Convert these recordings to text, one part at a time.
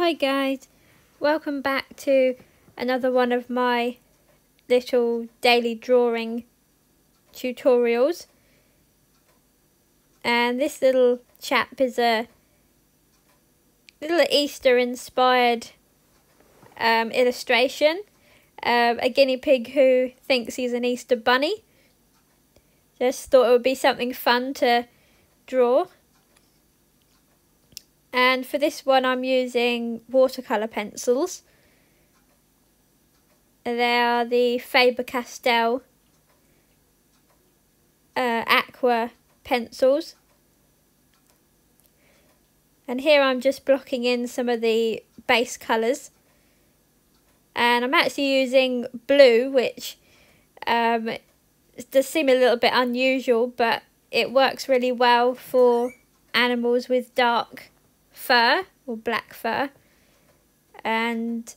Hi guys, welcome back to another one of my little daily drawing tutorials. And this little chap is a little Easter inspired illustration. A guinea pig who thinks he's an Easter bunny. Just thought it would be something fun to draw. And for this one I'm using watercolour pencils. They are the Faber Castell Aqua pencils. And here I'm just blocking in some of the base colours. And I'm actually using blue, which does seem a little bit unusual, but it works really well for animals with dark fur or black fur, and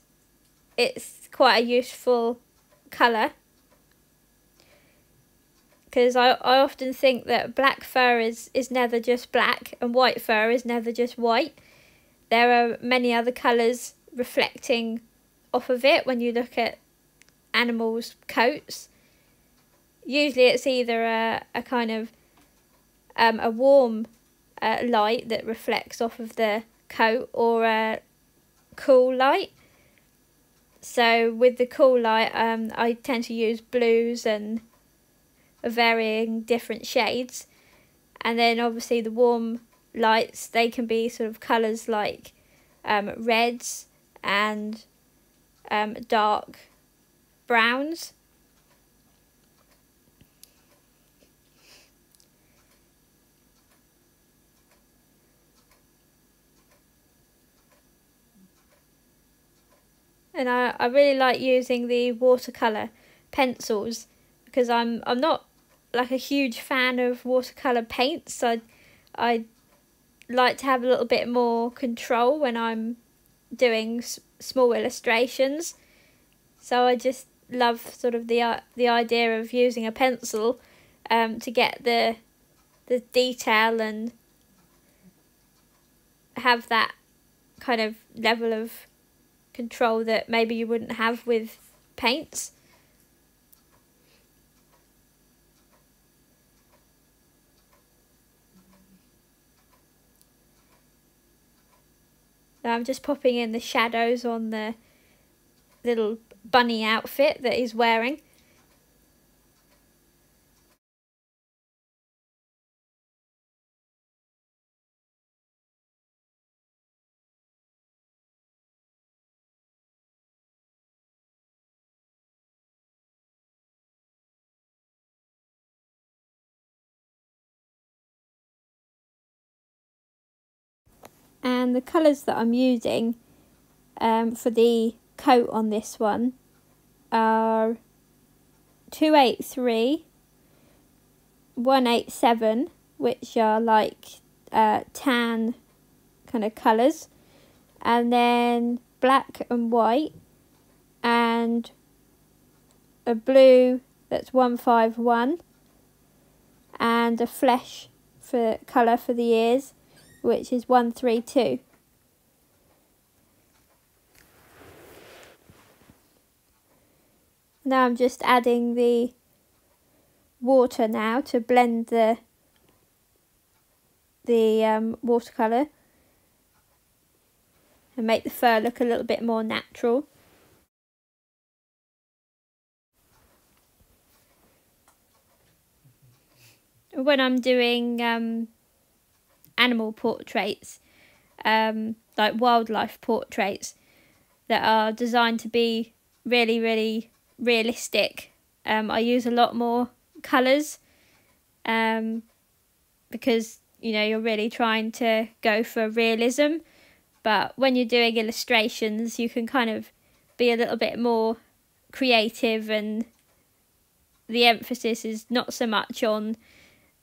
it's quite a useful colour because I often think that black fur is never just black and white fur is never just white. There are many other colours reflecting off of it when you look at animals' coats. Usually it's either a kind of a warm light that reflects off of the coat or a cool light. So with the cool light I tend to use blues and varying different shades, and then obviously the warm lights, they can be sort of colours like reds and dark browns. And I really like using the watercolour pencils because I'm not like a huge fan of watercolour paints. I like to have a little bit more control when I'm doing small illustrations. So I just love sort of the idea of using a pencil to get the detail and have that kind of level of control that maybe you wouldn't have with paints. Now I'm just popping in the shadows on the little bunny outfit that he's wearing. And the colours that I'm using for the coat on this one are 283, 187, which are like tan kind of colours, and then black and white, and a blue that's 151, and a flesh for colour for the ears, which is 132. Now I'm just adding the water now to blend the watercolour and make the fur look a little bit more natural. When I'm doing animal portraits, like wildlife portraits that are designed to be really realistic, I use a lot more colours because you're really trying to go for realism, but when you're doing illustrations you can kind of be a little bit more creative, and the emphasis is not so much on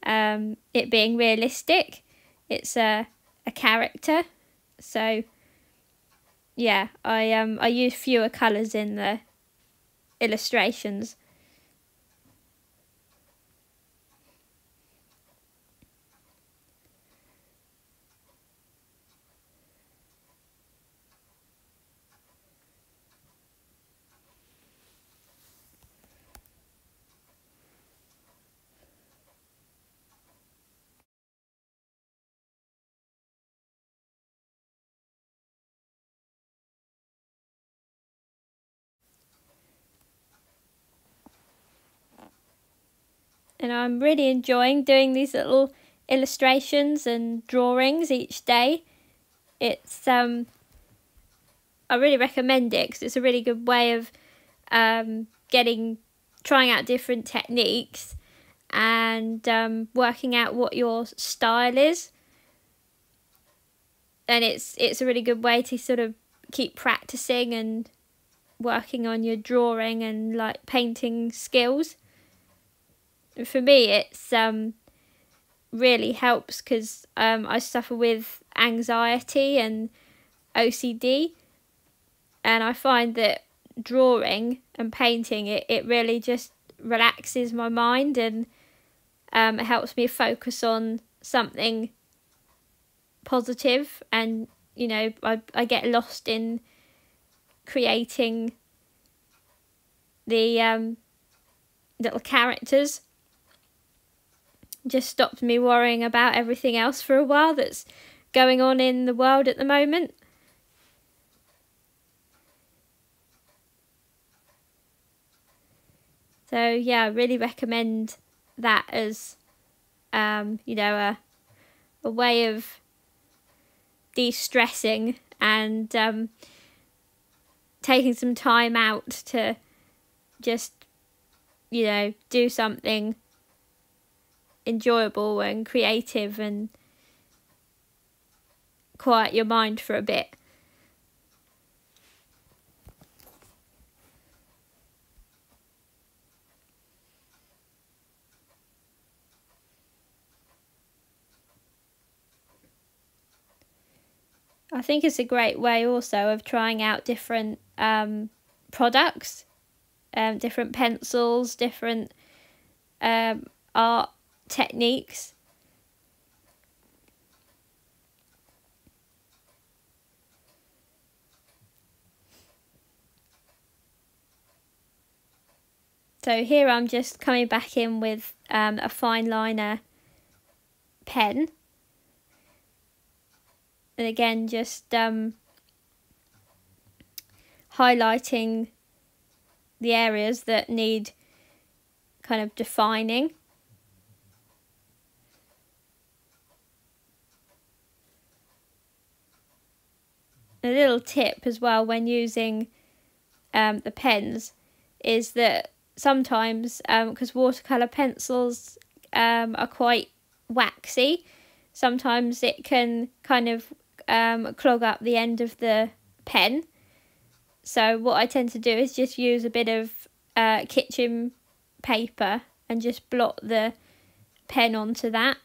it being realistic. It's a character. So yeah, I use fewer colours in the illustrations. and I'm really enjoying doing these little illustrations and drawings each day. It's I really recommend it because it's a really good way of trying out different techniques and working out what your style is. And it's a really good way to sort of keep practicing and working on your drawing and like painting skills. And for me, it's really helps because I suffer with anxiety and OCD, and I find that drawing and painting it really just relaxes my mind, and it helps me focus on something positive. And you know, I get lost in creating the little characters. Just stops me worrying about everything else for a while that's going on in the world at the moment. So yeah, I really recommend that as you know, a way of de-stressing and taking some time out to just, you know, do something enjoyable and creative and quiet your mind for a bit. I think it's a great way also of trying out different products, different pencils, different art techniques. So here I'm just coming back in with a Fineliner pen. And again, just highlighting the areas that need kind of defining. A little tip as well when using the pens is that sometimes, because watercolour pencils are quite waxy, sometimes it can kind of clog up the end of the pen. So what I tend to do is just use a bit of kitchen paper and just blot the pen onto that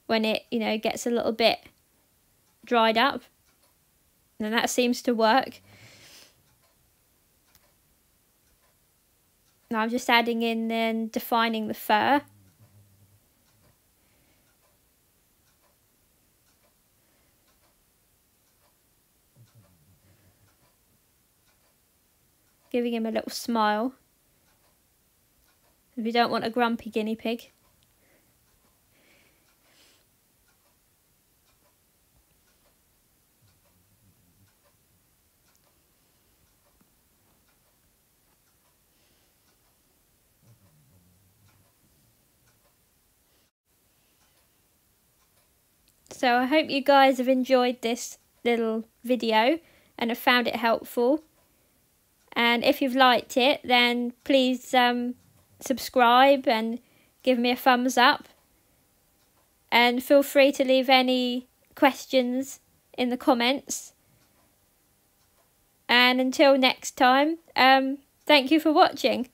when it, you know, gets a little bit dried up, and that seems to work. Now I'm just adding in and defining the fur. Giving him a little smile. We don't want a grumpy guinea pig. So I hope you guys have enjoyed this little video and have found it helpful. And if you've liked it, then please subscribe and give me a thumbs up. And feel free to leave any questions in the comments. And until next time, thank you for watching.